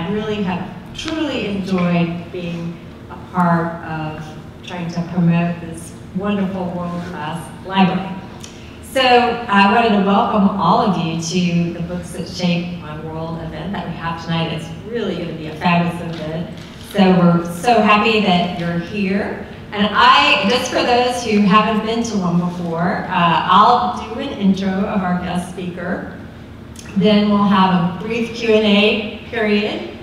I really have truly enjoyed being a part of trying to promote this wonderful world-class library. So I wanted to welcome all of you to the Books That Shape My World event that we have tonight. It's really going to be a fabulous event. So we're so happy that you're here. And just for those who haven't been to one before, I'll do an intro of our guest speaker. Then we'll have a brief Q&A period,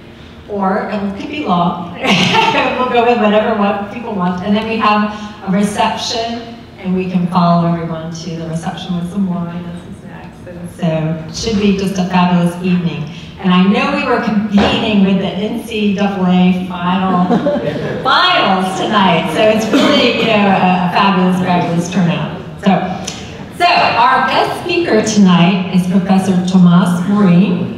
or it could be long. We'll go with whatever people want. And then we have a reception, and we can follow everyone to the reception with some wine and some snacks. And so it should be just a fabulous evening. And I know we were competing with the NCAA finals tonight, so it's really, a fabulous turnout. So our guest speaker tonight is Professor Tomás Morín.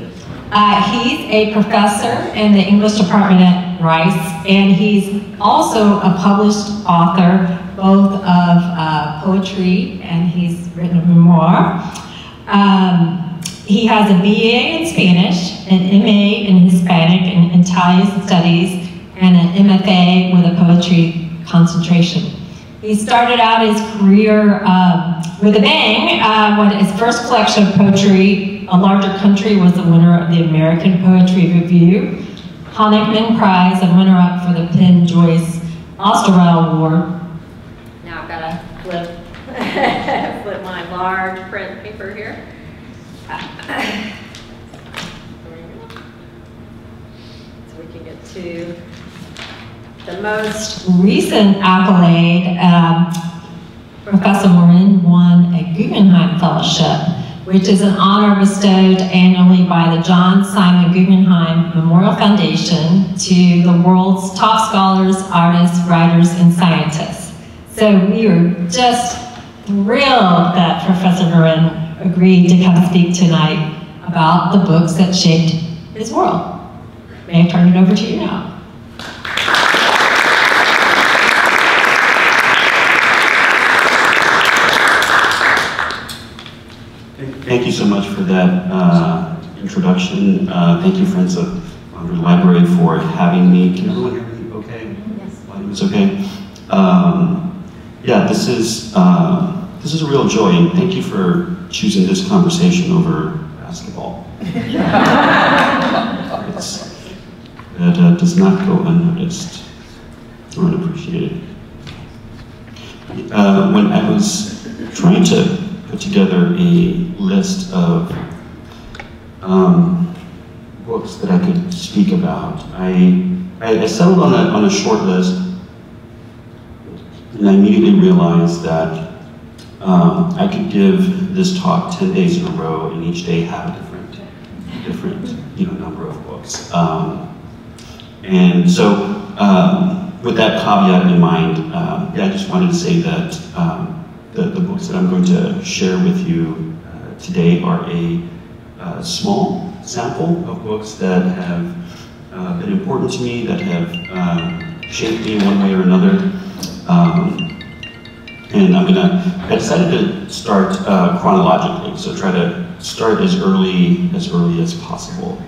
He's a professor in the English department at Rice, and he's also a published author, both of poetry, and he's written a memoir. He has a BA in Spanish, an MA in Hispanic and Italian Studies, and an MFA with a poetry concentration. He started out his career with a bang when his first collection of poetry, A Larger Country, was the winner of the American Poetry Review, Honickman Prize, and runner-up for the PEN Joyce Osterweil Award. Now I've got to flip my large print paper here. So we can get to the most recent accolade. Professor Morin won a Guggenheim Fellowship, which is an honor bestowed annually by the John Simon Guggenheim Memorial Foundation to the world's top scholars, artists, writers, and scientists. So we are just thrilled that Professor Morin agreed to come speak tonight about the books that shaped his world. May I turn it over to you now? Thank you so much for that introduction. Thank you, friends of Fondren Library, for having me. Can everyone hear me okay? Yes. It's okay. Yeah, this is a real joy, and thank you for choosing this conversation over basketball. That does not go unnoticed or unappreciated. When I was trying to put together a list of books that I could speak about, I settled on a short list, and I immediately realized that I could give this talk 10 days in a row, and each day have a different number of books. And so, with that caveat in mind, yeah, I just wanted to say that the books that I'm going to share with you today are a small sample of books that have been important to me, that have shaped me in one way or another. And I decided to start chronologically, so try to start as early as possible.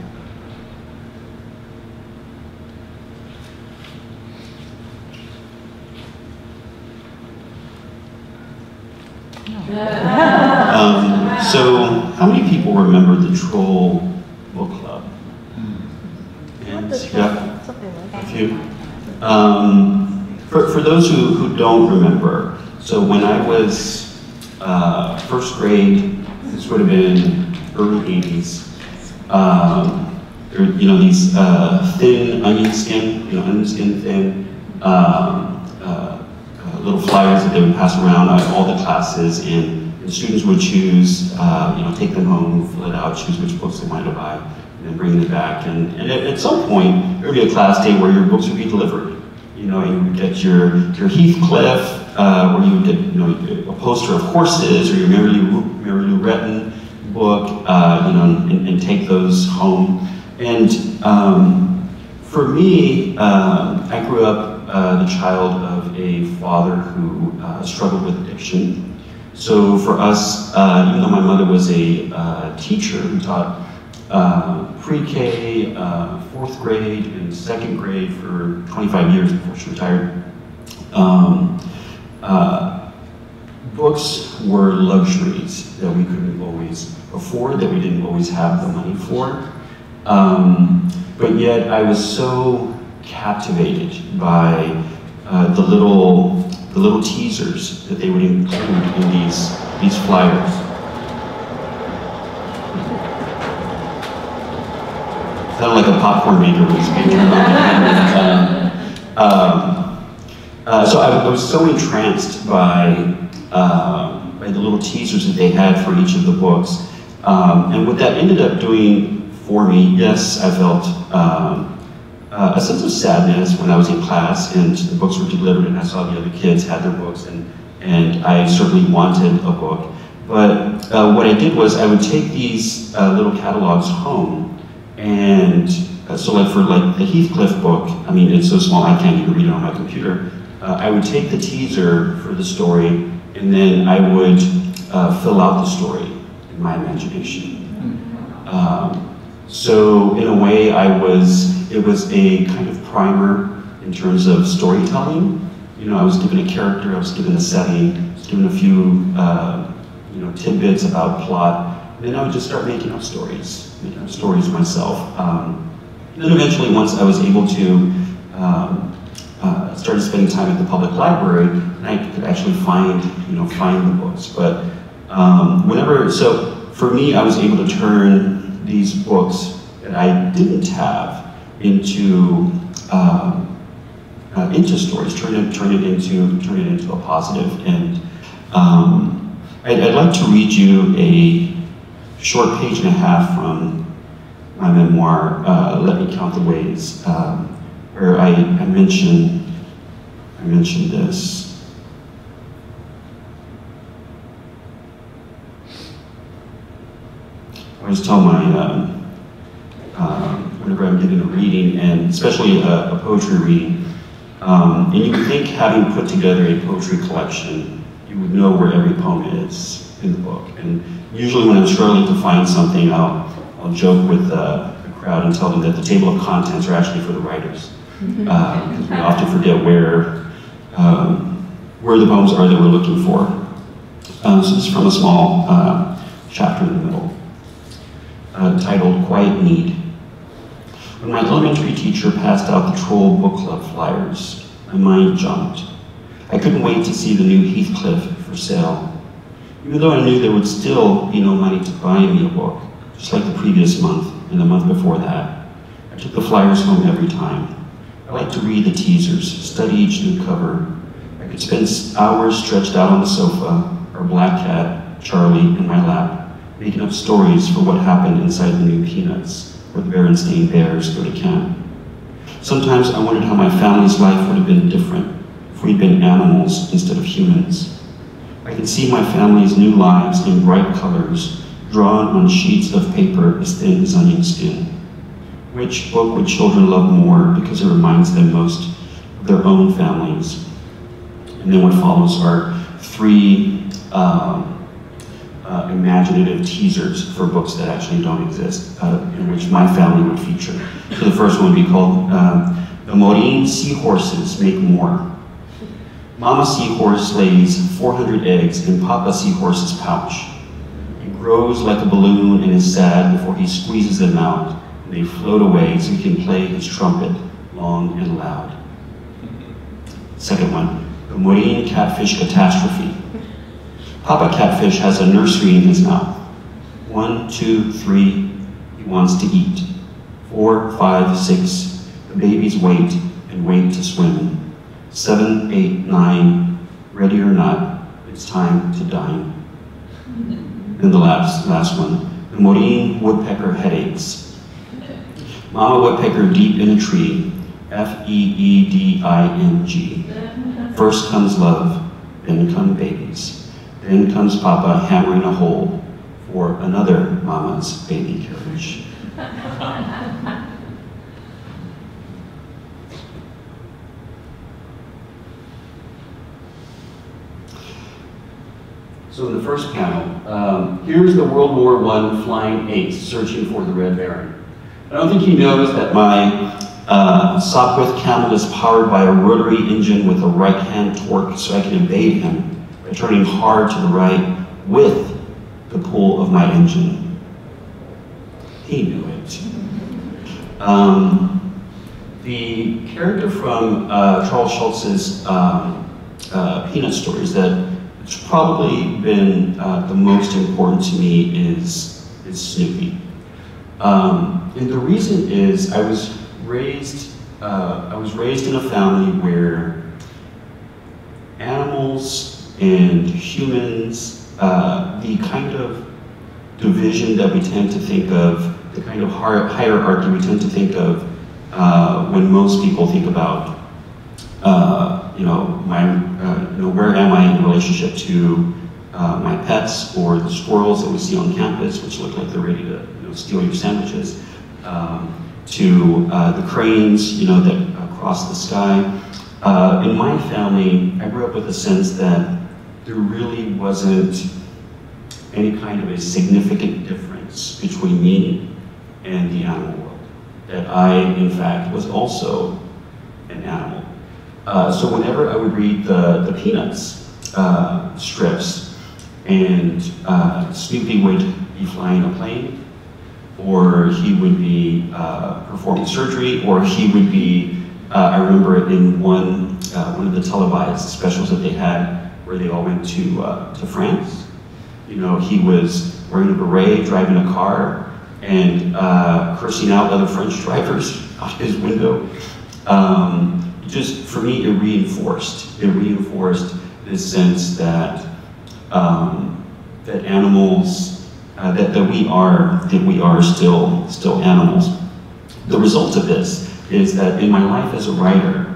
So, how many people remember the Troll Book Club? And yeah, a few. For those who don't remember, so when I was first grade, this would have been early 80s. There were, these thin onion skin thin little flyers that they would pass around all the classes, and the students would choose, take them home, fill it out, choose which books they wanted to buy, and then bring them back. And at some point, there would be a class day where your books would be delivered. You would get your Heathcliff, or you would get a poster of horses, or your Mary Lou Retton book, and take those home. And for me, I grew up the child of a father who struggled with addiction. So for us, even though my mother was a teacher who taught pre-K, 4th grade, and 2nd grade for 25 years before she retired. Books were luxuries that we couldn't always afford, that we didn't always have the money for. But yet I was so captivated by the little teasers that they would include in these flyers. Sounded like a popcorn maker was being turned on. So I was so entranced by the little teasers that they had for each of the books. And what that ended up doing for me, yes, I felt a sense of sadness when I was in class and the books were delivered and I saw the other kids had their books, and I certainly wanted a book. But what I did was I would take these little catalogs home, and so like for like the Heathcliff book, I mean, it's so small I can't even read it on my computer. I would take the teaser for the story, and then I would fill out the story in my imagination. So in a way, it was a kind of primer in terms of storytelling. You know, I was given a character, I was given a setting, I was given a few tidbits about plot, and then I would just start making up stories myself. And then eventually, once I was able to started spending time at the public library, and I could actually find the books. But so for me, I was able to turn these books that I didn't have into stories, turn it into a positive. And I'd like to read you a short 1.5 pages from my memoir, Let Me Count the Ways, where I mentioned this. I always tell my, whenever I'm giving a reading, and especially a poetry reading, and you would think, having put together a poetry collection, you would know where every poem is in the book. And usually when I'm struggling to find something, I'll joke with the crowd and tell them that the table of contents are actually for the writers. Because we often forget where the poems are that we're looking for. So this is from a small chapter in the middle, titled Quiet Need. When my elementary teacher passed out the Troll Book Club flyers, my mind jumped. I couldn't wait to see the new Heathcliff for sale, even though I knew there would still be no money to buy me a book, just like the previous month and the month before that. I took the flyers home every time. I liked to read the teasers, study each new cover. I could spend hours stretched out on the sofa, our black cat, Charlie, in my lap, making up stories for what happened inside the new Peanuts, where the Berenstain Bears go to camp. Sometimes I wondered how my family's life would have been different if we'd been animals instead of humans. I could see my family's new lives in bright colors, drawn on sheets of paper as thin as onion skin. Which book would children love more because it reminds them most of their own families? And then what follows are 3 imaginative teasers for books that actually don't exist, in which my family would feature. So the first one would be called The Morin Seahorses Make More. Mama Seahorse lays 400 eggs in Papa Seahorse's pouch. He grows like a balloon and is sad before he squeezes them out, and they float away so he can play his trumpet long and loud. Second one, The Morin Catfish Catastrophe. Papa Catfish has a nursery in his mouth. 1, 2, 3, he wants to eat. 4, 5, 6, the babies wait and wait to swim. 7, 8, 9, ready or not, it's time to dine. And the last one, the Morin Woodpecker Headaches. Mama Woodpecker deep in a tree, F-E-E-D-I-N-G. First comes love, then come babies. Then comes Papa hammering a hole for another mama's baby carriage. So in the first panel, here's the World War I flying ace searching for the Red Baron. I don't think he knows that my Sopwith camel is powered by a rotary engine with a right-hand torque, so I can evade him by turning hard to the right with the pull of my engine. He knew it. The character from Charles Schulz's Peanut Stories that it's probably been the most important to me is Snoopy. And the reason is I was raised in a family where animals and humans, the kind of division that we tend to think of, the kind of hierarchy we tend to think of when most people think about, where am I in relationship to my pets or the squirrels that we see on campus, which look like they're ready to steal your sandwiches, to the cranes, that cross the sky. In my family, I grew up with a sense that there really wasn't any kind of a significant difference between me and the animal world. That I, in fact, was also an animal. So whenever I would read the Peanuts strips, and Snoopy would be flying a plane, or he would be performing surgery, or he would be, I remember in one of the televised specials that they had, where they all went to France. He was wearing a beret, driving a car, and cursing out other French drivers out his window. Just for me, it reinforced this sense that that animals, that we are still animals. The result of this is that in my life as a writer,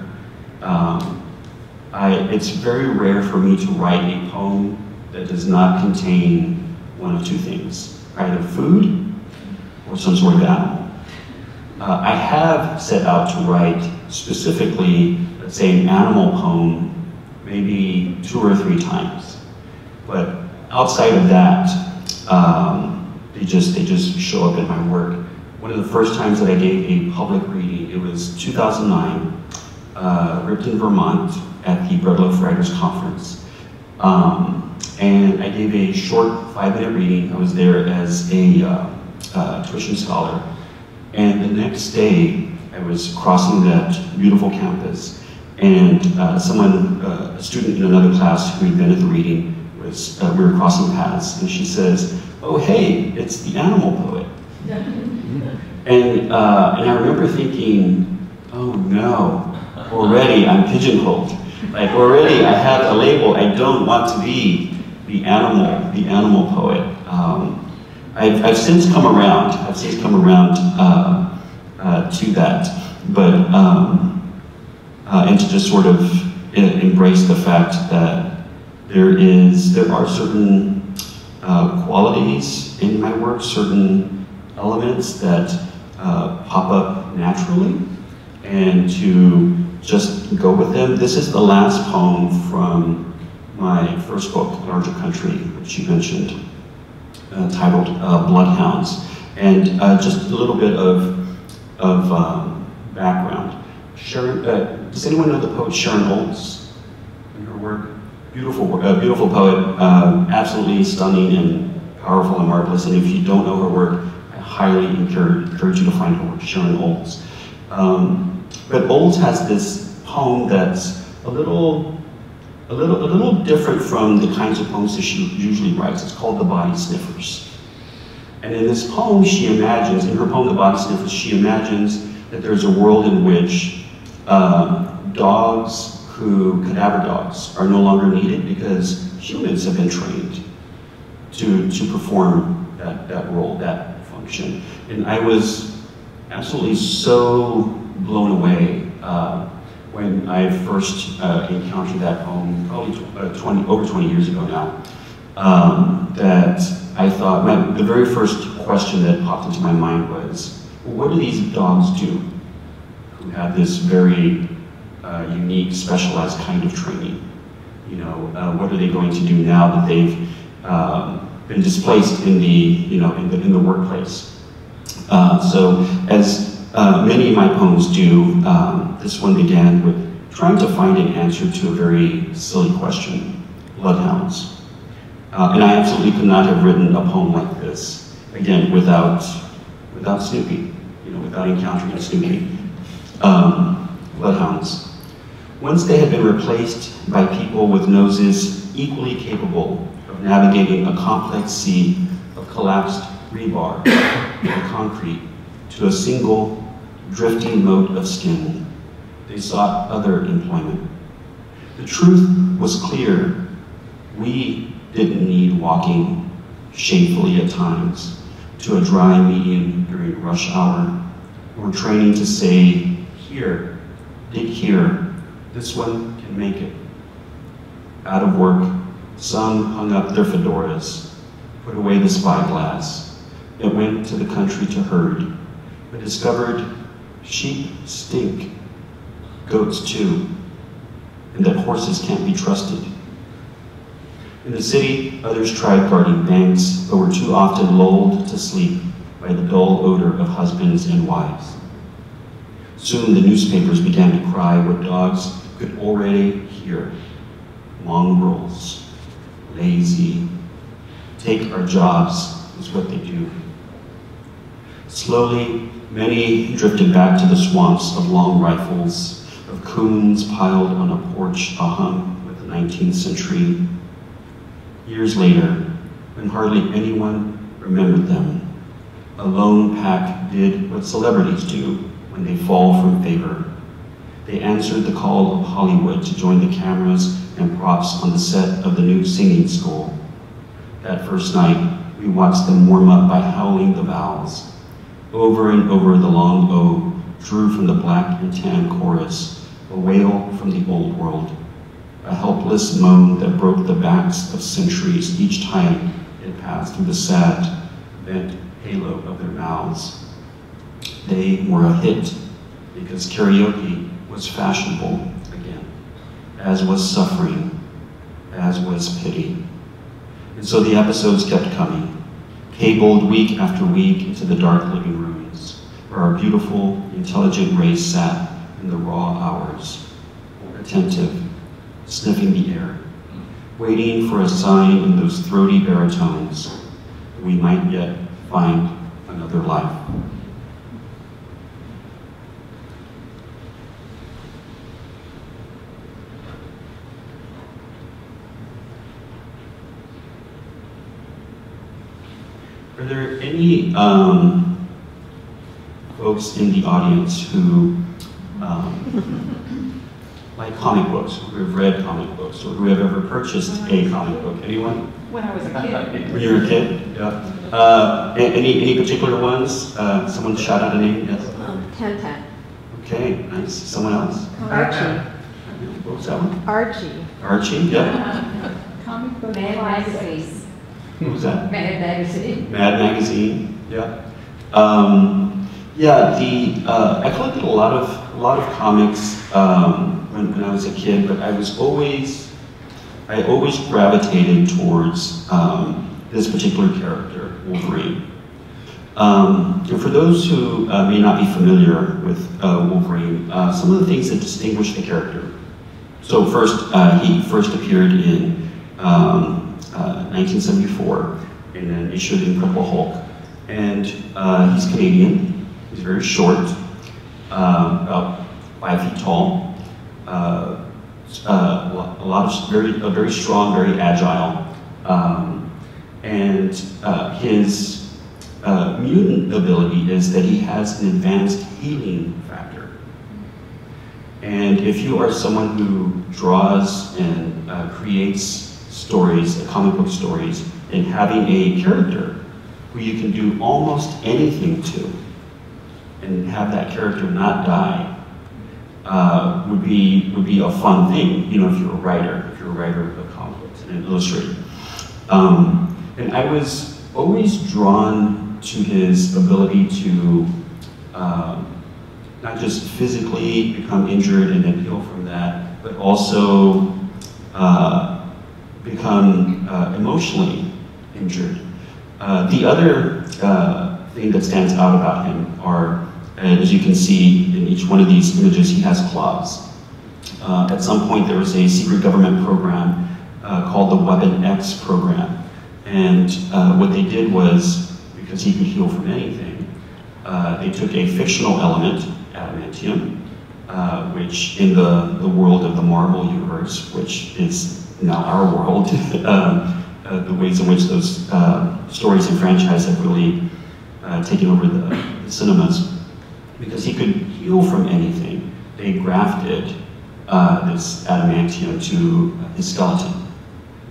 it's very rare for me to write a poem that does not contain one of two things: either food or some sort of animal. I have set out to write specifically, let's say, an animal poem maybe 2 or 3 times, but outside of that, they just show up in my work. One of the first times that I gave a public reading, it was 2009, Ripton, Vermont, at the Bread Loaf Writers Conference. And I gave a short 5-minute reading. I was there as a tuition scholar. And the next day, I was crossing that beautiful campus, and a student in another class who had been at the reading, we were crossing paths, and she says, "Oh, hey, it's the animal poet." And I remember thinking, oh no, already I'm pigeonholed. Like already I have a label. I don't want to be the animal poet. I've since come around. To that, but and to just sort of embrace the fact that there are certain qualities in my work, certain elements that pop up naturally, and to just go with them. This is the last poem from my first book, Larger Country, which you mentioned, titled Bloodhounds. And just a little bit of background. Does anyone know the poet Sharon Olds and her work? Beautiful poet, absolutely stunning and powerful and marvelous. And if you don't know her work, I highly encourage you to find her work, Sharon Olds. But Olds has this poem that's a little different from the kinds of poems that she usually writes. It's called The Body Sniffers. And in this poem, in her poem, The Body Sniffers, she imagines that there's a world in which cadaver dogs are no longer needed because humans have been trained to perform that role, that function. And I was absolutely so blown away when I first encountered that poem, probably over 20 years ago now, that I thought, the very first question that popped into my mind was, well, what do these dogs do who have this very unique, specialized kind of training? What are they going to do now that they've been displaced in the workplace? So as many of my poems do, this one began with trying to find an answer to a very silly question: bloodhounds. And I absolutely could not have written a poem like this, again, without Snoopy, without encountering Snoopy. Bloodhounds. Once they had been replaced by people with noses equally capable of navigating a complex sea of collapsed rebar and concrete to a single drifting mote of skin, they sought other employment. The truth was clear. We didn't need walking shamefully at times to a dry median during rush hour, or training to say, here, dig here, this one can make it. Out of work, some hung up their fedoras, put away the spyglass, and went to the country to herd, but discovered sheep stink, goats too, and that horses can't be trusted. In the city, others tried guarding banks, but were too often lulled to sleep by the dull odor of husbands and wives. Soon the newspapers began to cry what dogs could already hear: mongrels, lazy, take our jobs is what they do. Slowly, many drifted back to the swamps of long rifles, of coons piled on a porch ahung with the 19th century. Years later, when hardly anyone remembered them, a lone pack did what celebrities do when they fall from favor. They answered the call of Hollywood to join the cameras and props on the set of the new singing school. That first night, we watched them warm up by howling the vowels. Over and over, the long O drew from the black and tan chorus a wail from the old world, a helpless moan that broke the backs of centuries each time it passed through the sad, bent halo of their mouths. They were a hit because karaoke was fashionable again, as was suffering, as was pity. And so the episodes kept coming, cabled week after week into the dark living rooms, where our beautiful, intelligent race sat in the raw hours, attentive, sniffing the air, waiting for a sign in those throaty baritones that we might yet find another life. Are there any folks in the audience who like comic books, who have read comic books, or who have ever purchased a comic book? Anyone? When I was a kid. When you were a kid? Yeah. Any particular ones? Someone shout out a name? Yes. 10. Okay, nice. Someone else? Archie. What was that one? Archie. Archie, yeah. Comic book Mad Magazine. What was that? Mad Magazine. Mad Magazine, yeah. I collected a lot of comics when I was a kid, but I always gravitated towards this particular character, Wolverine. And for those who may not be familiar with Wolverine, some of the things that distinguish the character. So first, he first appeared in 1974 in an issue of The Incredible Hulk. And he's Canadian. He's very short, about 5 feet tall. Very strong, very agile. And his mutant ability is that he has an advanced healing factor. And if you are someone who draws and creates stories, comic book stories, and having a character who you can do almost anything to and have that character not die would be a fun thing, if you're a writer of comic books and an illustrator. And I was always drawn to his ability to not just physically become injured and then heal from that, but also become emotionally injured. The other thing that stands out about him are, as you can see in each one of these images, he has claws. At some point there was a secret government program called the Weapon X program. And what they did was, because he could heal from anything, they took a fictional element, adamantium, which in the world of the Marvel universe, which is now our world, the ways in which those stories and franchise have really taken over the cinemas, because he could heal from anything, they grafted this adamantium to his skeleton.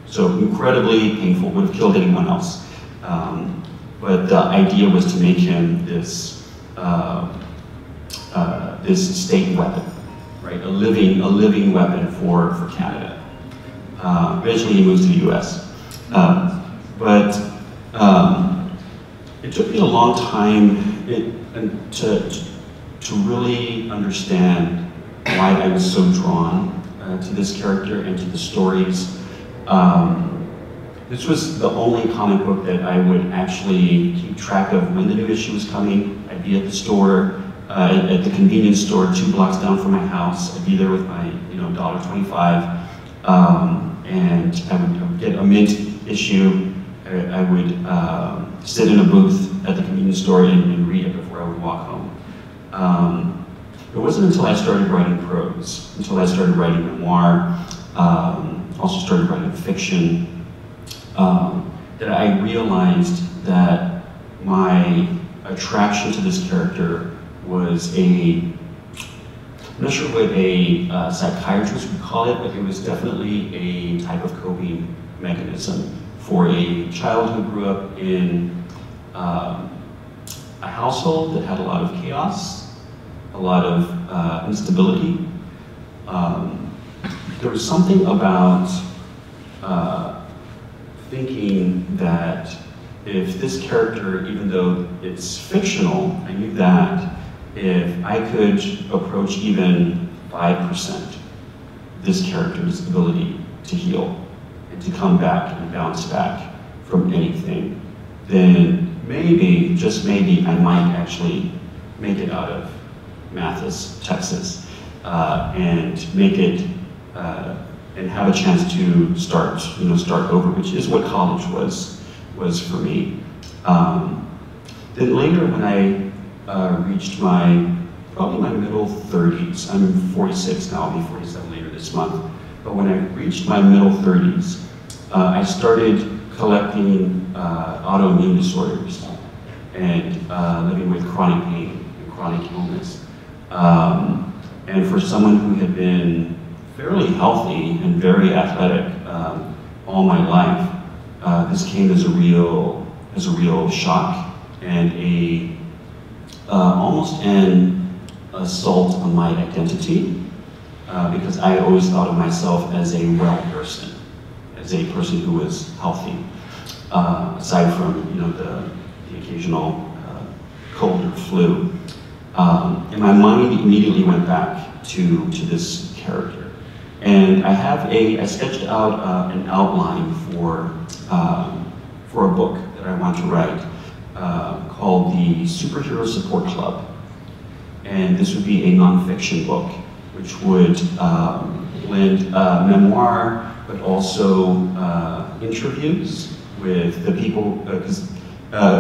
So incredibly painful, would have killed anyone else. But the idea was to make him this this state weapon, right? A living weapon for Canada. Eventually he moves to the U.S. But it took me a long time to really understand why I was so drawn to this character and to the stories. This was the only comic book that I would actually keep track of when the new issue was coming. I'd be at the store, at the convenience store 2 blocks down from my house. I'd be there with my $1.25, and I would get a mint issue. I would sit in a booth at the convenience store and read it before I would walk home. It wasn't until I started writing prose, until I started writing memoir, also started writing fiction, that I realized that my attraction to this character was I'm not sure what a psychiatrist would call it, but it was definitely a type of coping mechanism for a child who grew up in a household that had a lot of chaos, a lot of instability. There was something about thinking that if this character, even though it's fictional, I knew that if I could approach even 5% this character's ability to heal and to come back and bounce back from anything, then maybe, just maybe, I might actually make it out of Mathis, Texas, and make it and have a chance to start over, which is what college was for me. Then later, when I reached probably my middle 30s, I'm 46 now, I'll be 47 later this month, but when I reached my middle 30s, I started collecting autoimmune disorders and living with chronic pain and chronic illness. And for someone who had been fairly healthy and very athletic all my life, this came as a real shock and almost an assault on my identity, because I always thought of myself as a well person, as a person who was healthy, aside from the occasional cold or flu. And my mind immediately went back to this character. And I sketched out an outline for a book that I want to write called the Superhero Support Club. And this would be a nonfiction book, which would blend memoir, but also interviews with the people,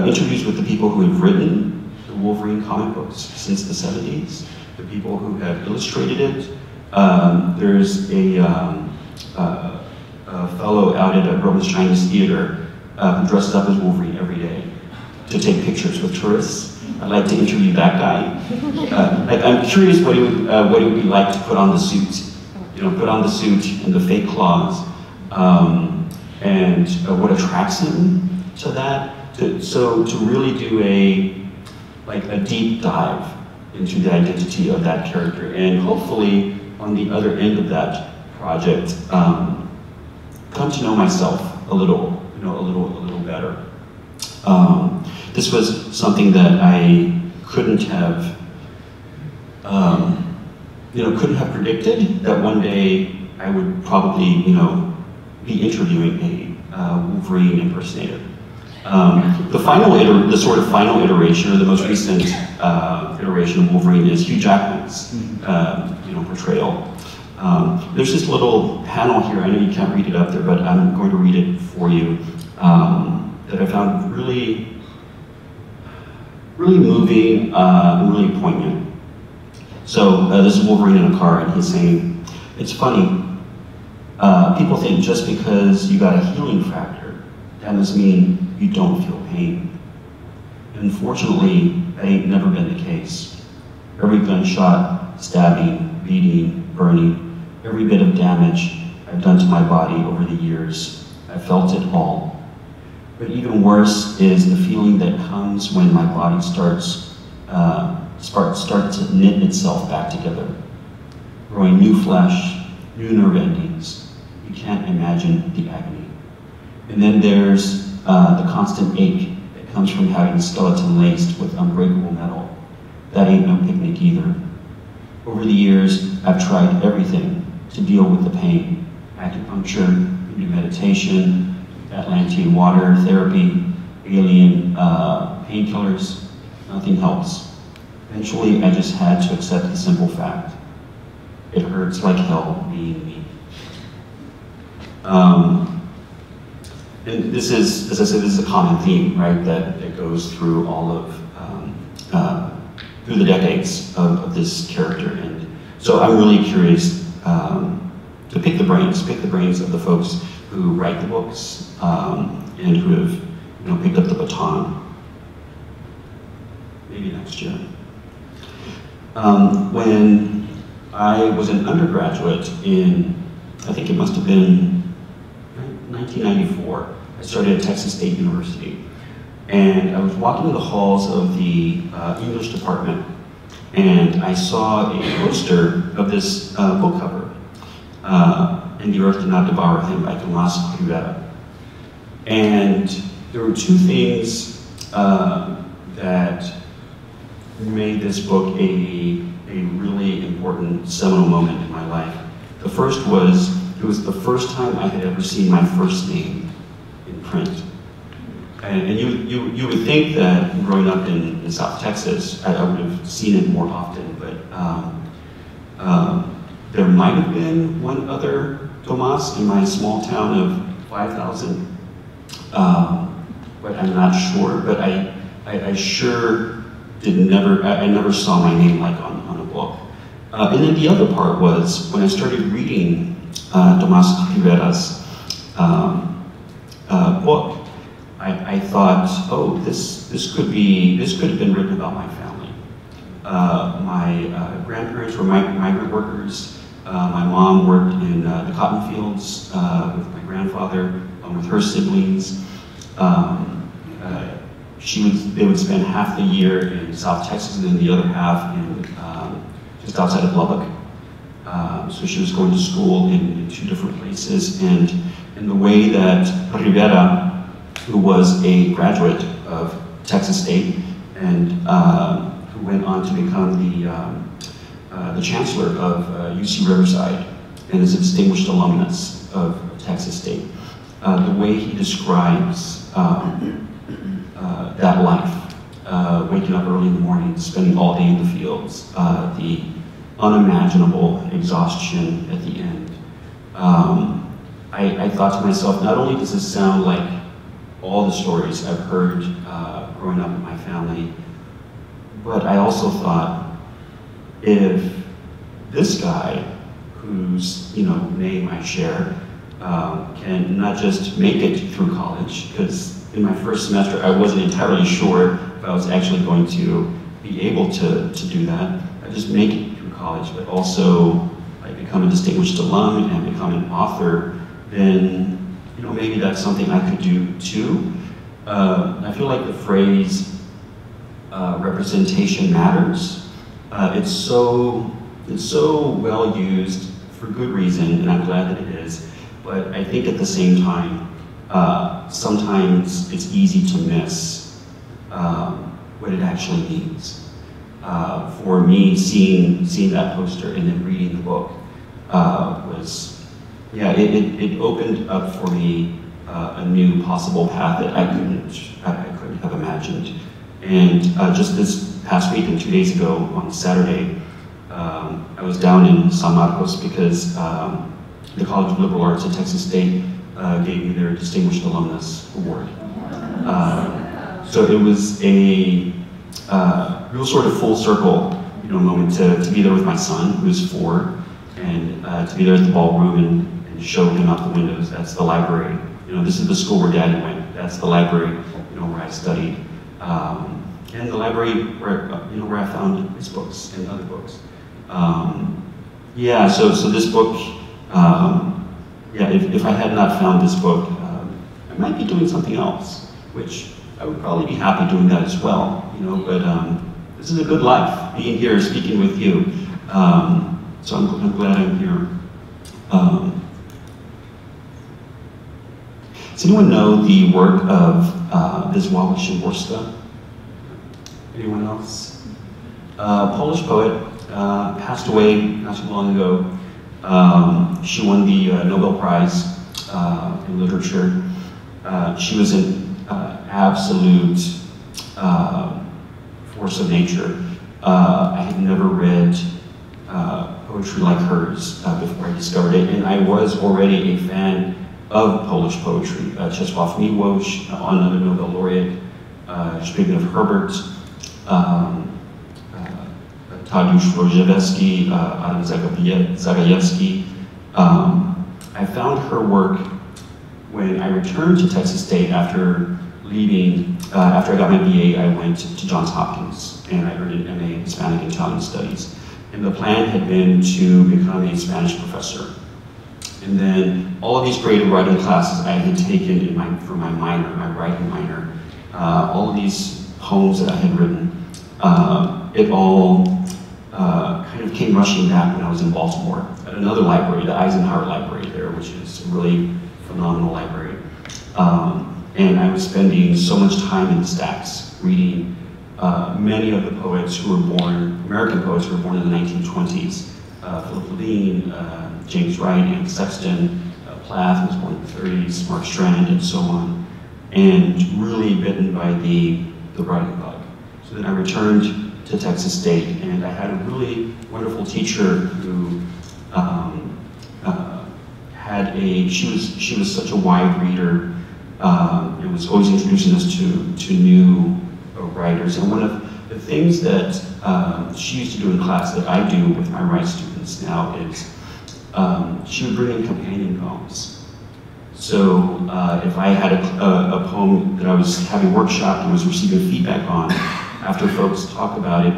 interviews with the people who have written the Wolverine comic books since the 70s, the people who have illustrated it. There's a fellow out at Roman's Chinese Theater who dresses up as Wolverine every day to take pictures with tourists. I'd like to interview that guy. I'm curious what it would be like to put on the suit, put on the suit and the fake claws, and what attracts him to that. So to really do a deep dive into the identity of that character, and hopefully on the other end of that project, come to know myself a little better. This was something that I couldn't have predicted, that one day I would probably, be interviewing a Wolverine impersonator. The sort of final iteration, or the most recent iteration of Wolverine, is Hugh Jackman's portrayal. There's this little panel here. I know you can't read it up there, but I'm going to read it for you. That I found really, really moving and really poignant. So this is Wolverine in a car, and he's saying, "It's funny. People think just because you got a healing factor, that must mean you don't feel pain. Unfortunately, that ain't never been the case. Every gunshot, stabbing, beating, burning, every bit of damage I've done to my body over the years, I've felt it all. But even worse is the feeling that comes when my body starts to knit itself back together, growing new flesh, new nerve endings. You can't imagine the agony. And then there's the constant ache that comes from having the skeleton laced with unbreakable metal. That ain't no picnic either. Over the years, I've tried everything to deal with the pain. Acupuncture, meditation, Atlantean water therapy, alien painkillers. Nothing helps. Eventually, I just had to accept the simple fact. It hurts like hell being me." And this is, as I said, this is a common theme, right, that goes through all of, through the decades of this character. And so I'm really curious to pick the brains of the folks who write the books and who have picked up the baton. Maybe next year. When I was an undergraduate in, I think it must have been 1994, I started at Texas State University. And I was walking the halls of the English department, and I saw a poster of this book cover, And the Earth Did Not Devour Him by Tomás Q. And there were two things that made this book a really important seminal moment in my life. The first was, it was the first time I had ever seen my first name in print. And you would think that growing up in South Texas, I would have seen it more often, but there might have been one other Tomas in my small town of 5,000, but I'm not sure. But I sure I never saw my name like on a book. And then the other part was when I started reading Tomás Q's book. I thought, oh, this could have been written about my family. My grandparents were migrant workers. My mom worked in the cotton fields with my grandfather, with her siblings. They would spend half the year in South Texas and then the other half in just outside of Lubbock. So she was going to school in two different places, and in the way that Rivera, who was a graduate of Texas State and who went on to become the chancellor of UC Riverside and is a distinguished alumnus of Texas State. The way he describes that life, waking up early in the morning, spending all day in the fields, the unimaginable exhaustion at the end. I thought to myself, not only does this sound like all the stories I've heard growing up in my family, but I also thought, if this guy, whose name I share, can not just make it through college, because in my first semester I wasn't entirely sure if I was actually going to be able to do that. I just make it through college, but also become a distinguished alum and become an author, then maybe that's something I could do too. I feel like the phrase representation matters. It's so well used for good reason, and I'm glad that it is. But I think at the same time, sometimes it's easy to miss what it actually means. For me, seeing that poster and then reading the book was, yeah, it opened up for me a new possible path that I couldn't have imagined. And just this past week and 2 days ago on Saturday, I was down in San Marcos because the College of Liberal Arts at Texas State gave me their Distinguished Alumnus Award. So it was a real sort of full circle, moment to be there with my son, who's 4, and to be there at the ballroom and show him out the windows. That's the library. This is the school where Daddy went. That's the library, where I studied, and the library where I found his books and other books. Yeah. So this book. Yeah. If I had not found this book, I might be doing something else, which I would probably be happy doing that as well. But this is a good life, being here, speaking with you. So I'm glad I'm here. Does anyone know the work of Wisława Szymborska? Anyone else? Polish poet, passed away not too long ago. She won the Nobel Prize in literature. She was an absolute force of nature. I had never read poetry like hers before I discovered it, and I was already a fan of Polish poetry. Czesław Miłosz, another Nobel laureate, speaking of Herbert, Tadeusz Rożewski, Adam Zagajewski. I found her work when I returned to Texas State after leaving. After I got my BA, I went to Johns Hopkins and I earned an MA in Hispanic and Italian Studies. And the plan had been to become a Spanish professor. And then all of these creative writing classes I had taken for my minor, my writing minor, all of these poems that I had written, it all kind of came rushing back when I was in Baltimore at another library, the Eisenhower Library there, which is a really phenomenal library. And I was spending so much time in the stacks reading many of the poets who were born, American poets who were born in the 1920s. Philip Levine, James Wright, and Sexton, Plath was born in the 30s, Mark Strand, and so on. And really bitten by the writing bug. So then I returned to Texas State, and I had a really wonderful teacher who she was such a wide reader, and was always introducing us to new writers. And one of the things that she used to do in class that I do with my write students now is she would bring in companion poems. So if I had a poem that I was having workshopped and was receiving feedback on, after folks talked about it,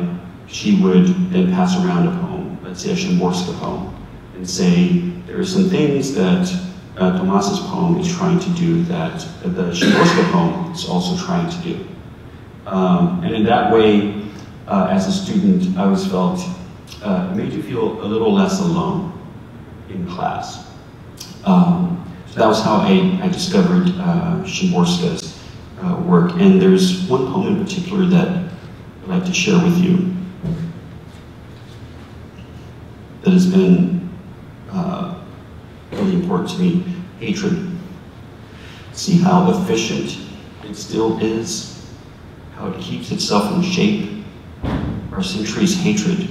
she would then pass around a poem, let's say a Szymborska poem, and say, there are some things that Tomas's poem is trying to do that the Szymborska poem is also trying to do. And in that way, as a student, I always felt it made you feel a little less alone in class. So that was how I discovered Szymborska's work. And there's one poem in particular that I'd like to share with you that has been really important to me. Hatred. See how efficient it still is, how it keeps itself in shape, our century's hatred,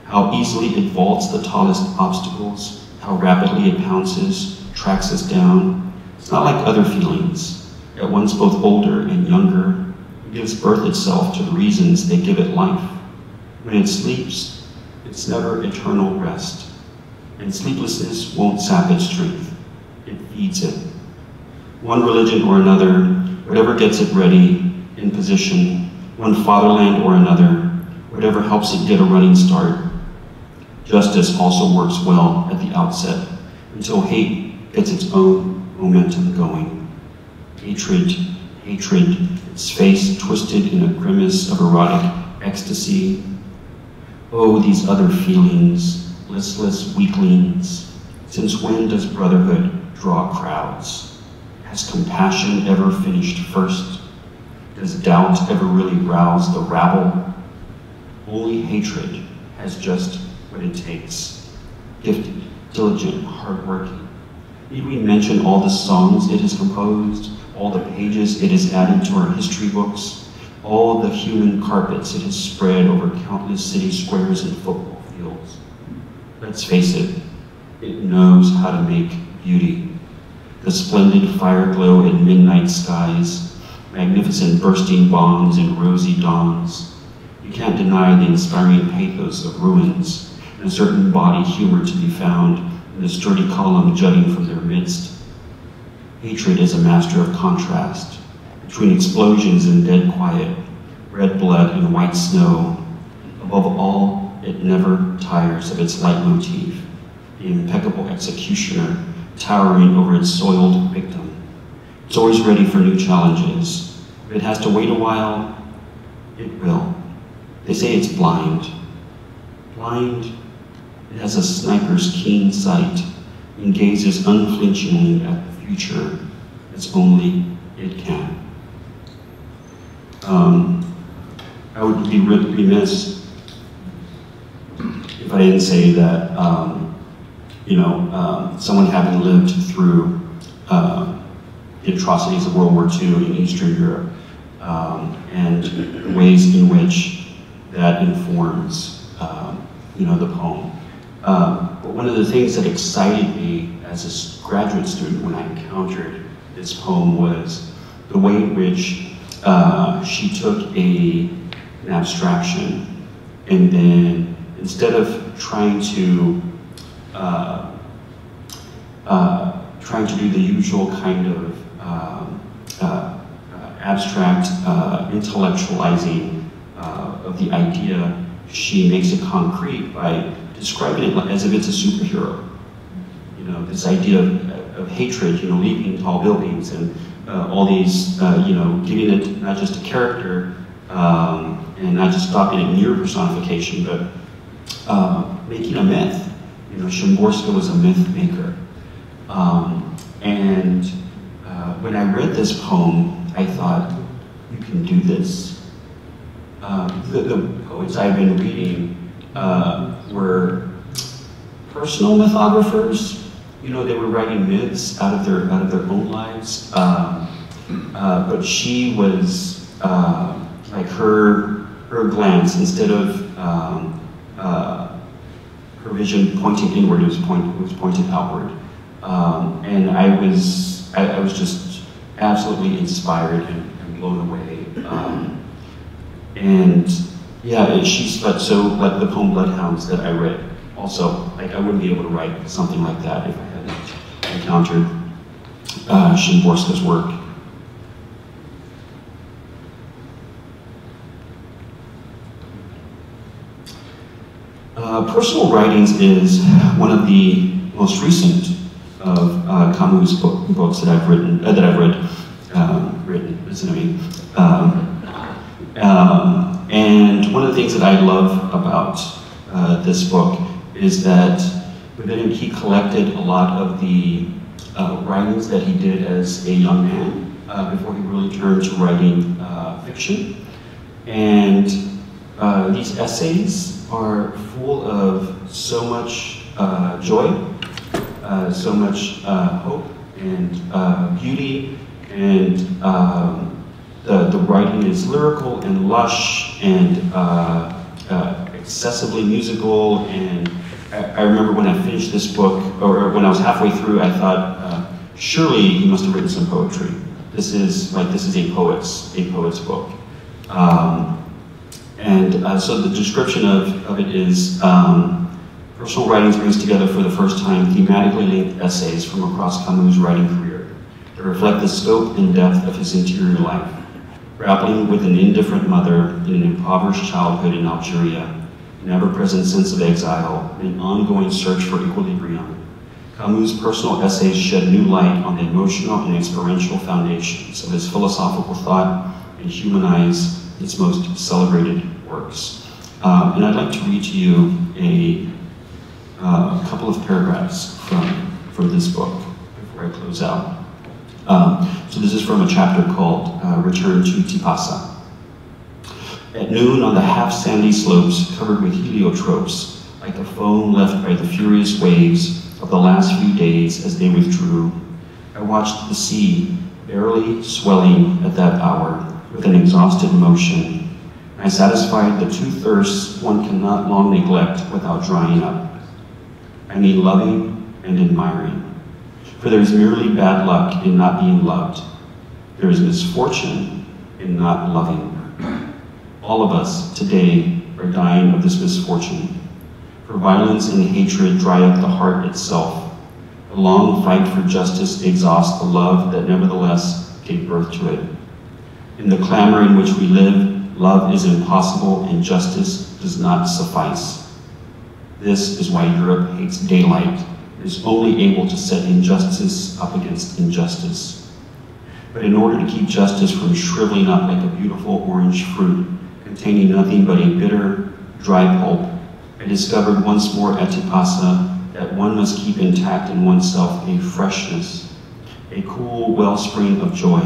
how easily it vaults the tallest obstacles, how rapidly it pounces, tracks us down. It's not like other feelings, at once both older and younger. It gives birth itself to the reasons they give it life. When it sleeps, it's never eternal rest, and sleeplessness won't sap its strength. It feeds it. One religion or another, whatever gets it ready, in position, one fatherland or another, whatever helps it get a running start. Justice also works well at the outset, until hate gets its own momentum going. Hatred, its face twisted in a grimace of erotic ecstasy. Oh, these other feelings, listless weaklings. Since when does brotherhood draw crowds? Has compassion ever finished first? Does doubt ever really rouse the rabble? Only hatred has just what it takes. Gifted, diligent, hardworking. Need we mention all the songs it has composed, all the pages it has added to our history books, all the human carpets it has spread over countless city squares and football fields? Let's face it, it knows how to make beauty. The splendid fire glow in midnight skies, magnificent bursting bombs and rosy dawns. You can't deny the inspiring pathos of ruins, and a certain body humor to be found in the sturdy column jutting from their midst. Hatred is a master of contrast, between explosions and dead quiet, red blood and white snow. Above all, it never tires of its leitmotif, the impeccable executioner towering over its soiled victim. It's always ready for new challenges. If it has to wait a while, it will. They say it's blind. Blind, it has a sniper's keen sight and gazes unflinchingly at the future as only it can. I would be remiss if I didn't say that, someone having lived through the atrocities of World War II in Eastern Europe and the ways in which that informs, the poem. But one of the things that excited me as a graduate student when I encountered this poem was the way in which she took an abstraction and then instead of trying to do the usual kind of abstract intellectualizing of the idea, she makes it concrete by describing it as if it's a superhero. This idea of hatred, leaping tall buildings and all these, giving it not just a character and not just stopping at mere personification, but making a myth. Szymborska was a myth maker. When I read this poem, I thought, you can do this. The poets I've been reading were personal mythographers. They were writing myths out of their own lives. But she was like her glance, instead of her vision pointing inward, it was pointed outward. And I was just absolutely inspired and blown away. So like the poem Bloodhounds that I read, also, like I wouldn't be able to write something like that if I hadn't encountered Szymborska's work. Personal Writings is one of the most recent of Camus' books that I've read. Listen to me. And one of the things that I love about this book is that within it he collected a lot of the writings that he did as a young man before he really turned to writing fiction. And these essays are full of so much joy, so much hope and beauty, and the writing is lyrical and lush and excessively musical. And I remember when I finished this book, or when I was halfway through, I thought, surely he must have written some poetry. This is a poet's book. So the description of it is, Personal Writings brings together for the first time thematically linked essays from across Camus' writing career that reflect the scope and depth of his interior life, grappling with an indifferent mother in an impoverished childhood in Algeria, an ever-present sense of exile, and an ongoing search for equilibrium. Camus' personal essays shed new light on the emotional and experiential foundations of his philosophical thought and humanize his most celebrated works. And I'd like to read to you a couple of paragraphs from this book before I close out. So this is from a chapter called Return to Tipasa. At noon on the half-sandy slopes covered with heliotropes, like the foam left by the furious waves, of the last few days as they withdrew. I watched the sea barely swelling at that hour with an exhausted motion. I satisfied the two thirsts one cannot long neglect without drying up. I mean loving and admiring. For there is merely bad luck in not being loved. There is misfortune in not loving. All of us today are dying of this misfortune. For violence and hatred dry up the heart itself. A long fight for justice exhausts the love that nevertheless gave birth to it. In the clamor in which we live, love is impossible and justice does not suffice. This is why Europe hates daylight and is only able to set injustice up against injustice. But in order to keep justice from shriveling up like a beautiful orange fruit, containing nothing but a bitter, dry pulp, I discovered once more at Tipasa that one must keep intact in oneself a freshness, a cool wellspring of joy.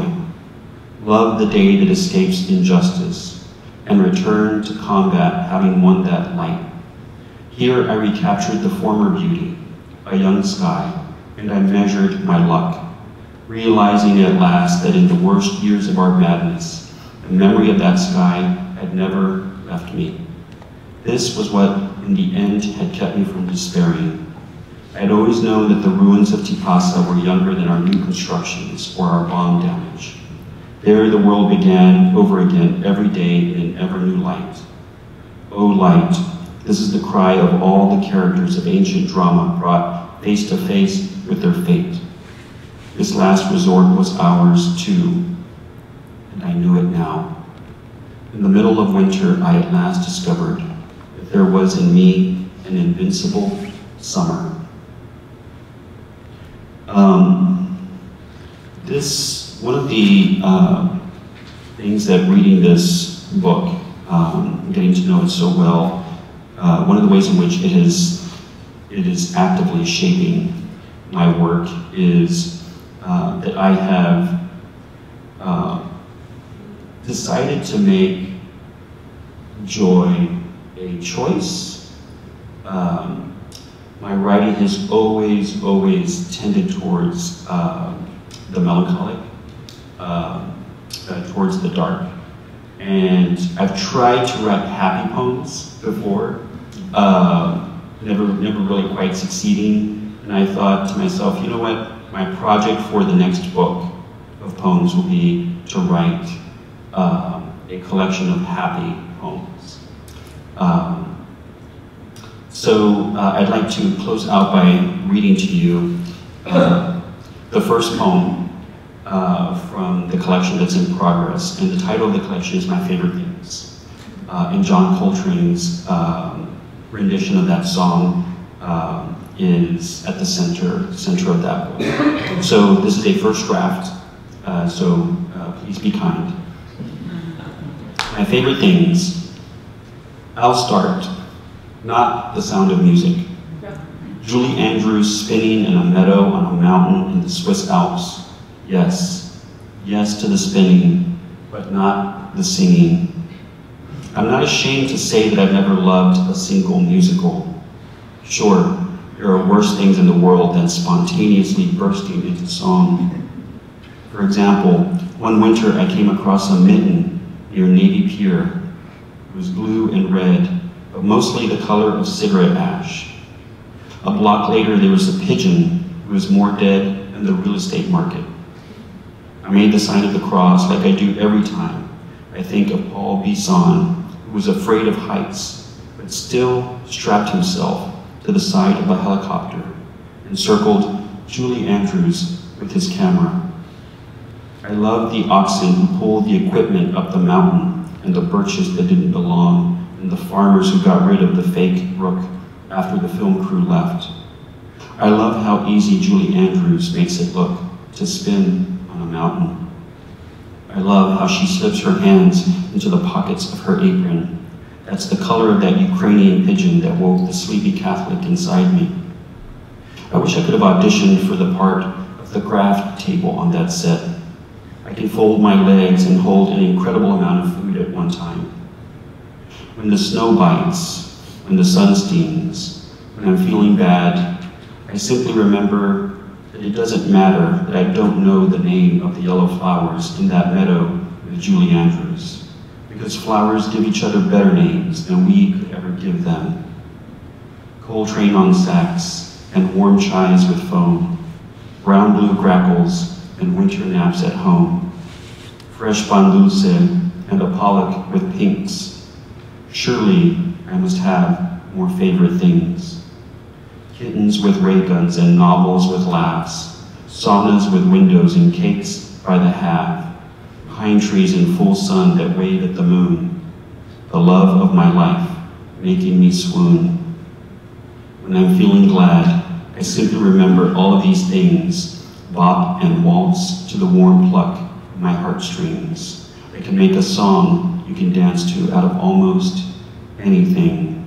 Love the day that escapes injustice, and return to combat having won that light. Here I recaptured the former beauty, a young sky, and I measured my luck, realizing at last that in the worst years of our madness, the memory of that sky had never left me. This was what, in the end, had kept me from despairing. I had always known that the ruins of Tipasa were younger than our new constructions or our bomb damage. There the world began over again every day in an ever new light. O light, this is the cry of all the characters of ancient drama brought face to face with their fate. This last resort was ours too, and I knew it now. In the middle of winter, I at last discovered that there was in me an invincible summer. One of the things that reading this book, getting to know it so well, one of the ways in which it is actively shaping my work is that I have decided to make joy a choice. My writing has always tended towards the melancholic, towards the dark. And I've tried to write happy poems before, never really quite succeeding. And I thought to myself, you know what? My project for the next book of poems will be to write a collection of happy poems. So I'd like to close out by reading to you the first poem from the collection that's in progress. And the title of the collection is My Favorite Things. And John Coltrane's rendition of that song is at the center of that book. So this is a first draft, so please be kind. My favorite things. I'll start. Not the sound of music. Julie Andrews spinning in a meadow on a mountain in the Swiss Alps. Yes, yes to the spinning, but not the singing. I'm not ashamed to say that I've never loved a single musical. Sure, there are worse things in the world than spontaneously bursting into song. For example, one winter I came across a mitten near Navy Pier. It was blue and red, but mostly the color of cigarette ash. A block later, there was a pigeon who was more dead than the real estate market. I made the sign of the cross like I do every time I think of Paul Bisson, who was afraid of heights, but still strapped himself to the side of a helicopter and circled Julie Andrews with his camera. I loved the oxen who pulled the equipment up the mountain and the birches that didn't belong, and the farmers who got rid of the fake brook after the film crew left. I love how easy Julie Andrews makes it look to spin on a mountain. I love how she slips her hands into the pockets of her apron. That's the color of that Ukrainian pigeon that woke the sleepy Catholic inside me. I wish I could have auditioned for the part of the craft table on that set. I can fold my legs and hold an incredible amount of food at one time. When the snow bites, when the sun stings, when I'm feeling bad, I I simply remember that it doesn't matter that I don't know the name of the yellow flowers in that meadow with Julie Andrews, because flowers give each other better names than we could ever give them. Coltrane on sax and warm chies with foam, brown blue grackles and winter naps at home, fresh pan dulce and a pollock with pinks. Surely I must have more favorite things. Kittens with ray guns and novels with laughs, saunas with windows and cakes by the half, pine trees in full sun that wave at the moon, the love of my life making me swoon. When I'm feeling glad, I simply remember all of these things, bop and waltz to the warm pluck of my heartstrings. I can make a song you can dance to out of almost anything.